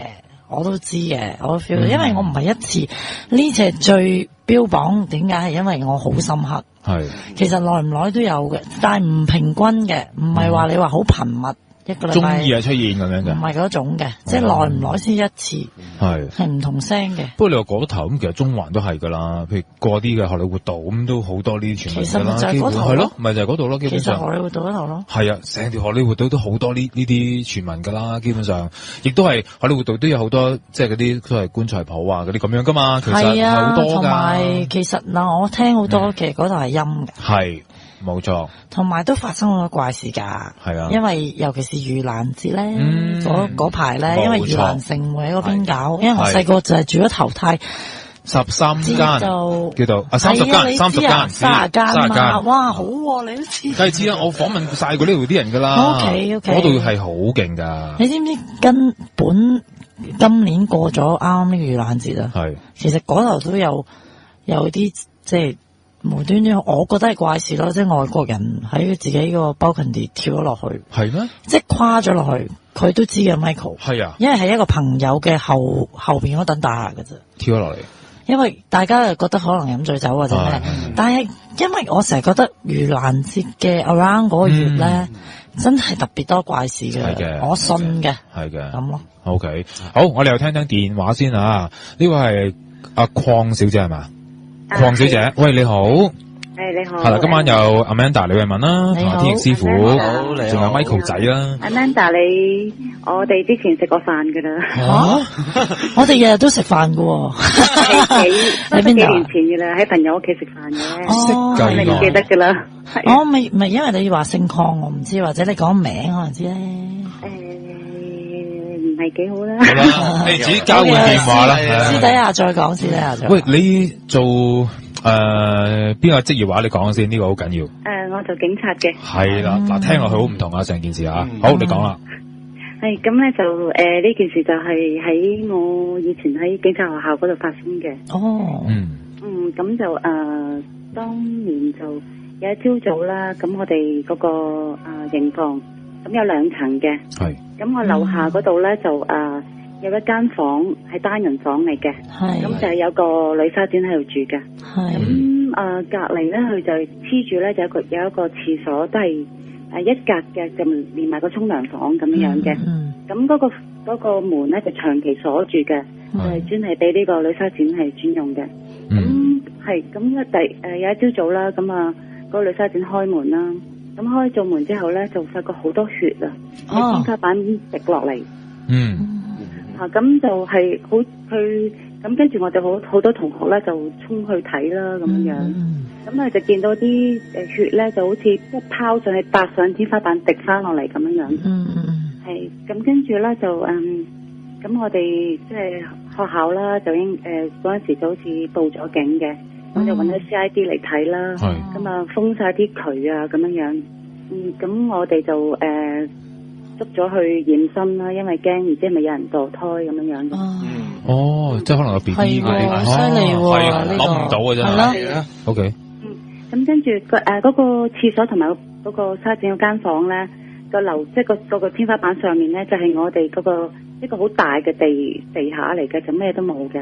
我都知嘅，我都 feel 到，因為我唔係一次，呢次係最標榜。點解？係因為我好深刻。係。其實耐唔耐都有嘅，但係唔平均嘅，唔係話你話好頻密。一個禮拜中意係出現咁樣嘅，唔係嗰種嘅，即係耐唔耐先一次，係唔同聲嘅。不過你話嗰頭咁，其實中環都係噶啦，譬如過啲嘅荷里活道咁都好多呢啲傳聞㗎啦。其實咪就係嗰頭係咯，咪就係嗰度咯。基本上其實荷里活道嗰頭咯，係啊，成條荷里活道都好多呢啲傳聞㗎啦。基本上亦都係荷里活道都有好多即係嗰啲都係棺材鋪啊嗰啲咁樣㗎嘛。其實係好多㗎。同埋其實嗱，我聽好多其實嗰度係陰嘅。係。冇錯，同埋都發生好多怪事㗎。係啊，因為尤其是盂蘭節咧，嗰排咧，因為盂蘭勝會喺嗰邊搞，因為我細個就係住咗頭胎13間，叫做30間，哇，好喎，你都知。梗係知啦，我訪問晒過呢度啲人㗎啦。OK，嗰度係好勁㗎。你知唔知根本今年過咗啱呢個盂蘭節啊？係，其實嗰頭都有啲即係。無端端，我覺得係怪事咯，即係外國人喺自己個 balcony 跳咗落去，係咩？即係跨咗落去，佢都知嘅 Michael。係啊，因為係一個朋友嘅後邊嗰等大廈嘅啫，跳咗落嚟。因為大家又覺得可能飲醉酒或者咩，但係因為我成日覺得盂蘭節嘅 around 嗰個月咧，真係特別多怪事嘅，我信嘅，係嘅咁咯。OK，好，我哋又聽聽電話先啊。呢位係阿鄺小姐係嘛？鄺小姐，喂，你好。你好。係啦，今晚有 Amanda 李慧敏啦，同埋天翼師傅，仲有 Michael 仔啦。Amanda，我哋之前食過飯噶啦。吓？我哋日日都食飯噶。喺邊度？幾年前噶啦，喺朋友屋企食飯嘅。識計，你唔記得噶啦。我咪因為你話姓鄺，我唔知，或者你講名可能知咧。唔係幾好啦。好啦，你自己交換電話啦，私底下再講，私底下再講。喂，你做邊個職業話？你講先，呢個好緊要。我做警察嘅。係啦，嗱，聽落去好唔同啊，成件事啊。好，你講啦。係咁咧，就呢件事就係喺我以前喺警察學校嗰度發生嘅。哦。咁就當年就有一朝早啦，咁我哋嗰個營房。咁有2層嘅，係。咁我樓下嗰度咧就有一間房係單人房嚟嘅，係。咁就係有個女沙展喺度住嘅，係。咁隔離咧佢就黐住咧就有一個廁所，都係一格嘅，就連埋個沖涼房咁樣嘅。咁嗰個門咧就長期鎖住嘅，係專係俾呢個女沙展係專用嘅。咁係咁有一朝早啦，咁個女沙展開門啦。咁開咗門之後咧，就發覺好多血啊，喺天花板滴落嚟。咁就係好去，咁跟住我哋好多同學咧就衝去睇啦，咁樣。咁就見到啲血咧就好似一拋上去搭上天花板滴翻落嚟咁樣。係，咁跟住咧就咁我哋即係學校啦，就嗰陣時就好似報咗警嘅，咁就揾咗 CID 嚟睇啦。咁啊封晒啲渠啊咁樣。咁我哋就捉咗去驗身啦，因為驚唔知係咪有人墮胎咁樣。即係可能有 BB 嗰啲，犀利喎，諗唔到嘅真係。OK。咁跟住嗰個廁所同埋嗰個沙展嗰間房咧，即係嗰個天花板上面咧，就係我哋嗰個一個好大嘅地下嚟嘅，就咩都冇嘅。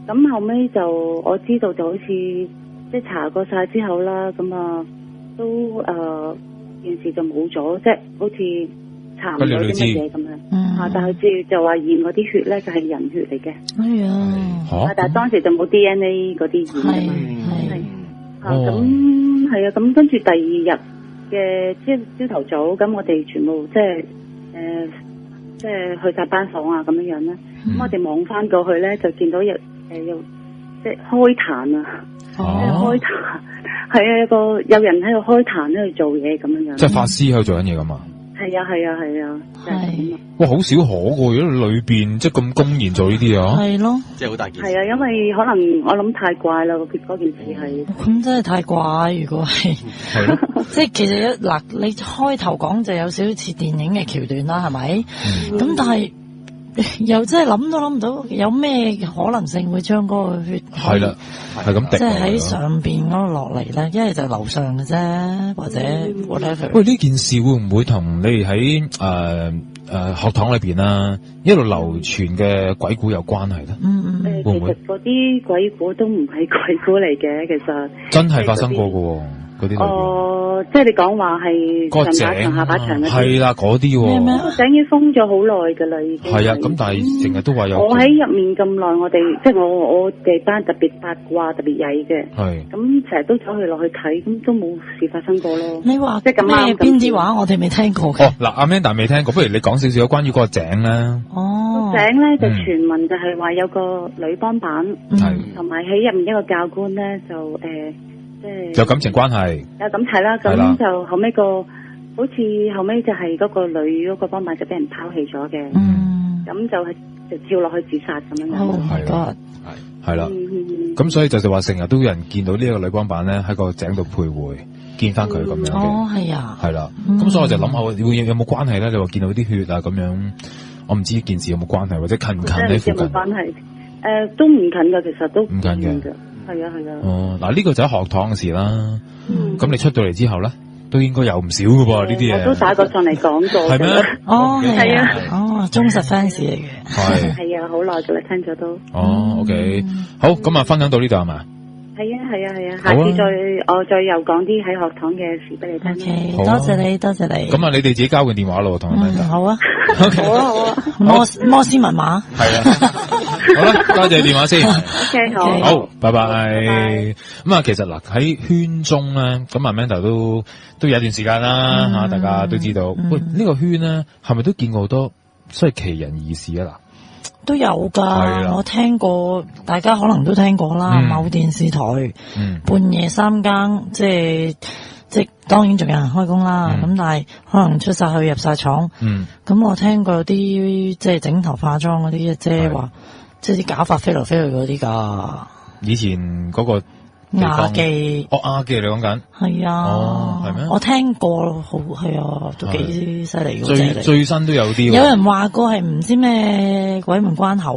咁後尾就我知道就好似即係查過晒之後啦，咁啊都件事就冇咗，即係好似查唔到啲乜嘢咁樣。但係佢就話驗嗰啲血咧就係人血嚟嘅。但係當時就冇 DNA 嗰啲驗。咁係啊，咁跟住第二日嘅即係朝頭早，咁我哋全部即係去晒班房啊咁樣啦。咁我哋望翻過去咧，就見到有即係開壇啊，開壇係啊，有人喺度開壇喺度做嘢咁樣。即係法師喺度做緊嘢咁啊？係啊。哇，好少可嘅，如果裏邊即係咁公然做呢啲啊？係咯，即係好大件事。係啊，因為可能我諗太怪啦，嗰件事係。咁真係太怪，如果係。係咯。即係其實嗱，你開頭講就有少少似電影嘅橋段啦，係咪？咁但係又真係諗都諗唔到，有咩可能性會將嗰個血係啦，係咁滴，即係喺上邊嗰度落嚟咧，一係就樓上嘅啫，或者 whatever。喂，呢件事會唔會同你哋喺學堂裏邊啦一路流傳嘅鬼故有關係咧？會唔會？其實嗰啲鬼故都唔係鬼故嚟嘅，其實真係發生過嘅。嗰啲即係你講話係上把牆下把牆嗰啲，係啦，嗰啲個井已經封咗好耐噶啦，已經係啊。咁但係成日都話有。我喺入面咁耐，我哋即係我哋班特別八卦、特別曳嘅。係。咁成日都走去落去睇，咁都冇事發生過咯。你話即係咁啱邊啲話我哋未聽過嘅？嗱，阿 Amanda 未聽過，不如你講少少關於嗰個井啦。個井咧就傳聞就係話有個女幫辦，同埋喺入面一個教官咧就有感情關係，有咁係啦，咁就後尾好似後尾就係嗰個女嗰個幫辦就俾人拋棄咗嘅，咁就跳落去自殺咁樣樣。係啦，咁所以就話成日都有人見到呢一個女幫辦咧喺個井度徘徊，見翻佢咁樣嘅。係啊，係啦，咁所以我就諗下會有冇關係咧？你話見到啲血啊咁樣，我唔知呢件事有冇關係，或者近唔近喺附近？有冇關係？都唔近噶，其實都唔近嘅。係啊。嗱，呢個就喺學堂嘅事啦。咁你出到嚟之後咧，都應該有唔少噶噃呢啲嘢。我都打過上嚟講過。係咩？係啊。忠實 fans 嚟嘅。係啊，好耐噶啦，聽咗都。OK，好，咁啊，分享到呢度係嘛？係啊，下次我再又講啲喺學堂嘅事俾你聽。多謝你。咁啊，你哋自己交換電話咯，同佢哋。好啊。好啊。摩斯密碼。係啊。好啦，多謝電話先。OK， 好，拜拜。咁啊，其實嗱喺圈中咧，咁阿 Amanda 都有一段時間啦吓，大家都知道。喂，呢個圈咧係咪都見過好多所謂奇人異事啊？嗱，都有噶，我聽過，大家可能都聽過啦。某電視台半夜三更，即係當然仲有人開工啦。咁但係可能出晒去入晒廠。咁我聽過啲即係整頭化妝嗰啲姐話，即係啲假髮飛來飛去嗰啲噶。以前嗰個亞記，亞記你講緊？係啊。係咩？我聽過，好係啊，都幾犀利嘅。最新都有啲。有人話過係唔知咩鬼門關口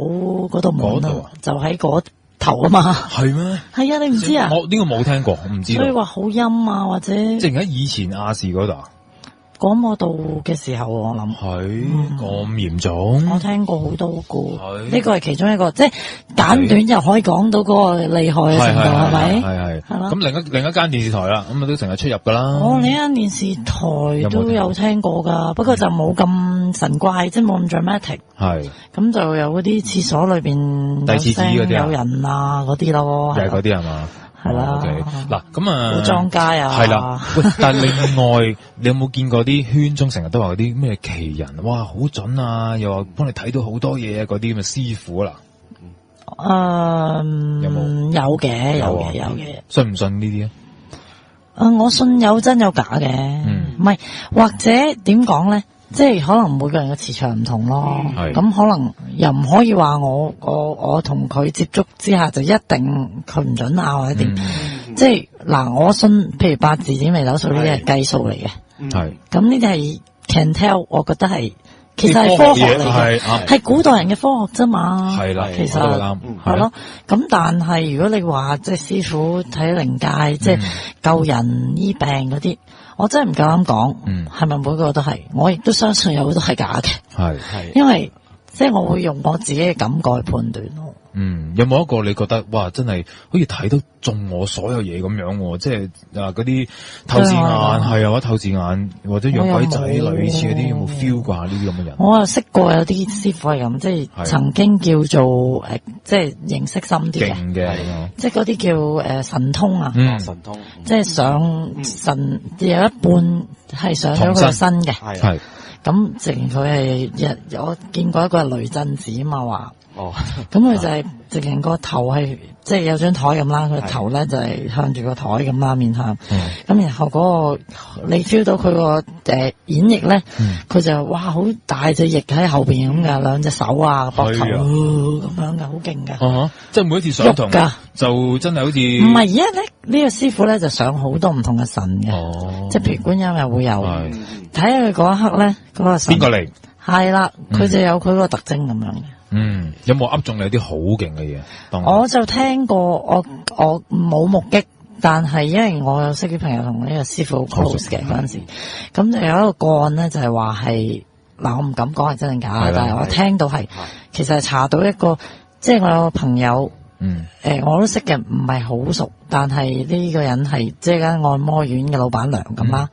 嗰度門啊，就喺嗰頭啊嘛。係咩？係啊，你唔知啊？我呢個冇聽過，唔知道。所以話好陰啊，或者即係喺以前亞視嗰度。廣播道嘅時候，我諗係咁嚴重。我聽過好多個，呢個係其中一個，即係簡短就可以講到嗰個厲害嘅程度，係咪？係啦。咁另一間電視台啦，咁啊都成日出入噶啦。另一間電視台都有聽過噶，不過就冇咁神怪，即係冇咁 dramatic。係。咁就有嗰啲廁所裏邊有聲有人啊嗰啲咯。係嗰啲係嘛？係啦。嗱咁啊，古裝街啊，係啦。喂，但係另外你有冇見過啲圈中成日都話嗰啲咩奇人？哇，好準啊！又話幫你睇到好多嘢啊！嗰啲咁嘅師傅啦。有冇？有嘅。信唔信呢啲啊？我信有真有假嘅，唔係或者點講咧？即係可能每個人嘅磁場唔同咯，咁可能又唔可以話我同佢接觸之下就一定佢唔準啊或者點？即係嗱，我信譬如八字、紫微斗數呢啲係計數嚟嘅，係咁呢啲係 can tell， 我覺得係其實係科學嚟嘅，係古代人嘅科學啫嘛，係啦，其實係咯。咁但係如果你話即係師傅睇靈界，即係救人醫病嗰啲。我真係唔夠膽講，係咪每個都係？我亦都相信有好多係假嘅，係，因為即係我會用我自己嘅感覺去判斷咯。有冇一個你覺得哇，真係好似睇到中我所有嘢咁樣？即係嗰啲透視眼係啊，或者透視眼或者養鬼仔類似嗰啲，有冇 feel 過呢啲咁嘅人？我識過有啲師傅係咁，即係曾經叫做即係認識深啲嘅，即係嗰啲叫神通啊，神通，即係上神有一半係上咗佢個身嘅，係咁，直情佢係我見過一個係雷震子啊嘛話。咁佢就係直情個頭係即係有張台咁啦，佢個頭咧就係向住個台咁啦，面向。咁然後嗰個你 feel 到佢個演繹咧，佢就哇好大隻翼喺後邊咁噶，兩隻手啊膊頭咁樣噶，好勁噶。即係每一次上堂就真係好似唔係而家咧呢個師傅咧就上好多唔同嘅神嘅，即係譬如觀音又會有。睇下佢嗰一刻咧，嗰個神邊個嚟？係啦，佢就有佢個特徵咁樣嘅。有冇噏中你啲好勁嘅嘢？我就聽過，我冇目擊，但係因為我有識啲朋友同呢個師傅好 close 嘅嗰陣時，咁就有一個個案咧，就係話係嗱，我唔敢講係真定假，但係我聽到係其實係查到一個，即係我有個朋友，我都識嘅，唔係好熟，但係呢個人係即係間按摩院嘅老闆娘咁啦，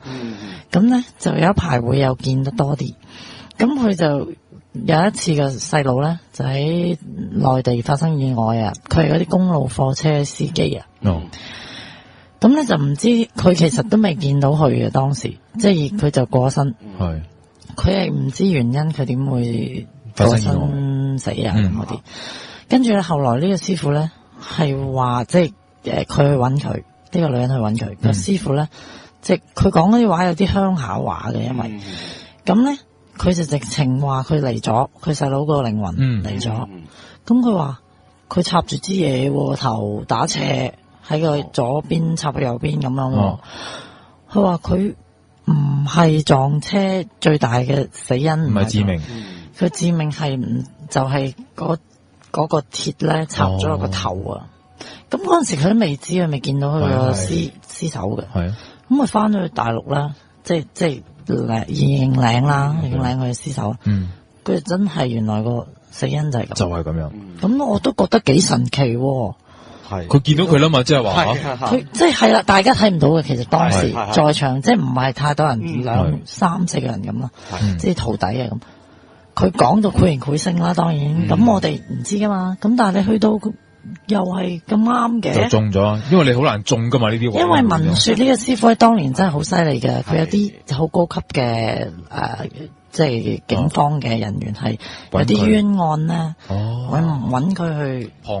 咁咧就有一排會有見得多啲，咁佢就。有一次個細路咧，就喺內地發生意外啊！佢係嗰啲公路貨車司機啊。咁咧就唔知佢其實都未見到佢嘅當時，即係佢就過身。係。佢係唔知原因，佢點會過身死啊嗰啲。跟住咧，後來呢個師傅咧係話，即係佢去揾佢，呢個女人去揾佢。個師傅咧，即係佢講嗰啲話有啲鄉下話嘅，因為咁咧。佢就直情話佢嚟咗，佢細佬個靈魂嚟咗。咁佢話佢插住支嘢，頭打斜喺個左邊插去右邊咁樣。佢話佢唔係撞車最大嘅死因，唔係致命。佢致命係唔就係嗰個鐵咧插咗落個頭啊！咁嗰陣時佢都未知，佢未見到佢個屍首嘅。係啊，咁佢翻咗去大陸啦，即係。認領啦，認領佢嘅屍首。佢真係原來個死因就係咁，就係咁樣。咁我都覺得幾神奇。係佢見到佢啦嘛，即係話佢即係啦，大家睇唔到嘅。其實當時在場即係唔係太多人，兩三四個人咁啦，即係徒弟啊咁。佢講到繪形繪聲啦，當然咁我哋唔知噶嘛。咁但係你去到又係咁啱嘅，就中咗，因為你好難中噶嘛呢啲。因為文說呢個師傅喺當年真係好犀利嘅，佢有啲好高級嘅即係警方嘅人員係有啲冤案咧，揾佢去破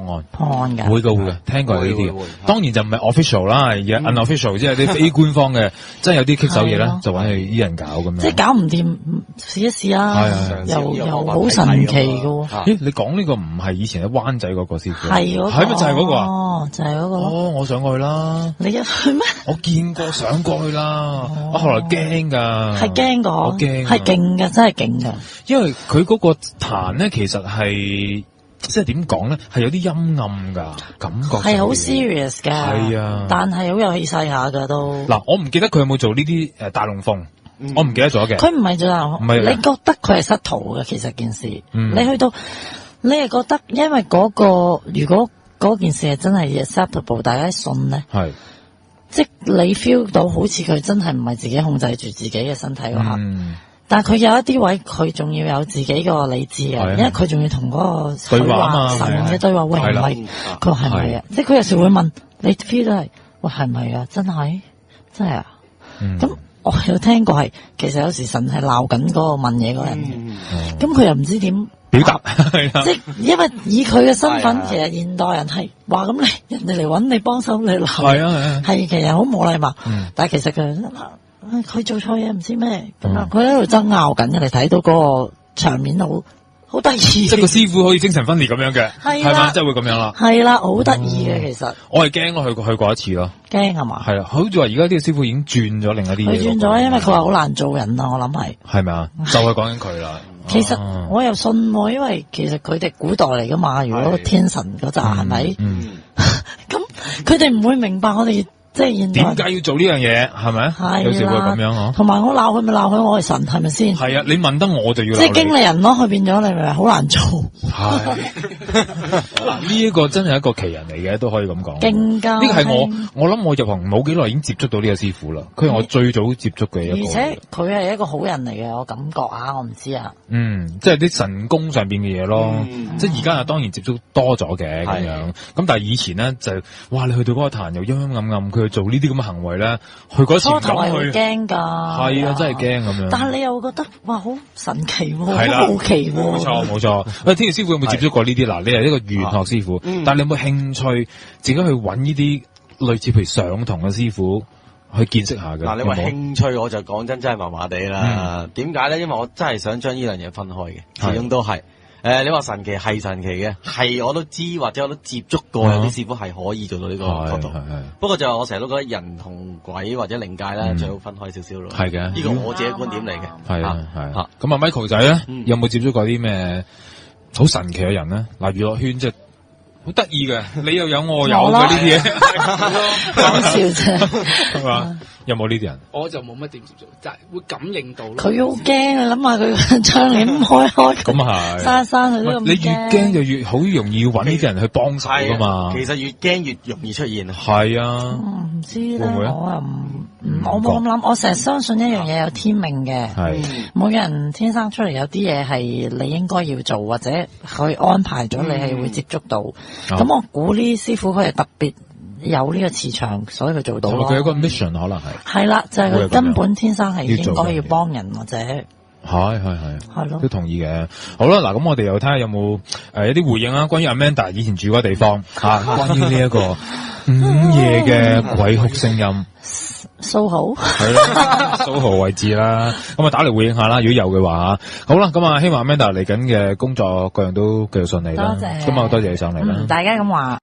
案嘅，會嘅，聽過呢啲。當然就唔係 official 啦，而係 unofficial，即係啲非官方嘅，真係有啲棘手嘢咧，就揾佢啲人搞咁樣。即係搞唔掂，試一試啊！又好神奇嘅喎。咦？你講呢個唔係以前喺灣仔嗰個師傅？係嗰個，係咪就係嗰個啊？哦，就係嗰個。哦，我上過去啦。你一去咩？我見過上過去啦。我後來驚㗎。係驚過。我驚。係勁㗎。真係勁噶，因為佢嗰個壇咧，其實係即係點講咧，係有啲陰暗噶感覺，係好 serious 嘅，係啊，但係好有氣勢下噶都。嗱，我唔記得佢有冇做呢啲大龍鳳，我唔記得咗嘅。佢唔係做大龍鳳，唔係，你覺得佢係失途嘅？其實件事，你去到你係覺得，因為嗰個如果嗰件事係真係 acceptable，大家信咧，係。即你 feel 到好似佢真係唔係自己控制住自己嘅身體嗰刻。但係佢有一啲位，佢仲要有自己個理智啊，因為佢仲要同嗰個對話神嘅對話，喂唔係，佢話係咪啊？即係佢有時會問，你 feel 到係，喂係咪啊？真係啊？咁我有聽過係，其實有時神係鬧緊嗰個問嘢嗰人嘅，咁佢又唔知點表達，即係因為以佢嘅身份，其實現代人係話咁人哋嚟揾你幫手你鬧，係其實好冇禮貌，但係其實佢做錯嘢唔知咩咁樣，佢喺度爭拗緊嘅，你睇到嗰個場面好得意，即係個師傅可以精神分裂咁樣嘅，係嘛，即係會咁樣啦，係啦，好得意嘅其實。我係驚咯，去過一次咯，驚係嘛？係啦，好似話而家呢個師傅已經轉咗另一啲嘢，佢轉咗，因為佢話好難做人啊，我諗係。係咪啊？就係講緊佢啦。其實我又信喎，因為其實佢哋古代嚟噶嘛，如果天神嗰扎係咪？咁佢哋唔會明白我哋。即係現點解要做呢樣嘢係咪？係有時會咁樣嗬。同埋我鬧佢咪鬧佢，我係神係咪先？係啊，你問得我就要鬧你。即係經理人咯，佢變咗你咪好難做。係嗱，呢一個真係一個奇人嚟嘅，都可以咁講。勁㗎！呢個係我諗我入行冇幾耐已經接觸到呢個師傅啦。佢係我最早接觸嘅一個。而且佢係一個好人嚟嘅，我感覺啊，我唔知啊。即係啲神功上邊嘅嘢咯。即係而家啊，當然接觸多咗嘅咁樣。咁但係以前咧就哇，你去到嗰個壇又陰陰暗暗，佢做呢啲咁嘅行為咧，去嗰時唔敢去。初頭係會驚㗎，係啊，真係驚咁樣。但係你又覺得哇，好神奇喎，好好奇喎。冇錯。喂，天佑師傅有冇接觸過呢啲？嗱，你係一個玄學師傅，但係你有冇興趣自己去揾呢啲類似譬如上堂嘅師傅去見識下嘅？嗱，你話興趣，我就講真係麻麻地啦。點解咧？因為我真係想將呢樣嘢分開嘅，始終都係。你話神奇係神奇嘅，係我都知或者我都接觸過有啲師傅係可以做到呢個角度。不過就係我成日都覺得人同鬼或者靈界咧最好分開少少咯。係嘅，呢個我自己觀點嚟嘅。係啊。咁啊 Michael 仔咧，有冇接觸過啲咩好神奇嘅人咧？嗱，娛樂圈即係好得意嘅，你又有我有嘅呢啲嘢，講笑啫，係嘛？有冇呢啲人？我就冇乜點接觸，就係會感應到。佢好驚啊！諗下佢窗簾咁開，咁係閂佢都咁驚。你越驚就越好容易要揾呢啲人去幫手噶嘛。其實越驚越容易出現。係啊。唔知咧，我又我冇咁諗。我成日相信一樣嘢有天命嘅。每個人天生出嚟有啲嘢係你應該要做，或者佢安排咗你係會接觸到。咁我估呢啲師傅佢係特別有呢個磁場，所以佢做到咯。佢有個 mission 可能係。係啦，就係佢根本天生係應該要幫人或者。係咯，都同意嘅。好啦，嗱，咁我哋又睇下有冇一啲回應啦，關於 Amanda 以前住嗰個地方關於呢一個午夜嘅鬼哭聲音。蘇豪係啦，蘇豪位置啦，咁啊打嚟回應下啦，如果有嘅話。好啦，咁啊希望 Amanda 嚟緊嘅工作各樣都繼續順利啦。多謝，今日多謝你上嚟啦。大家咁話。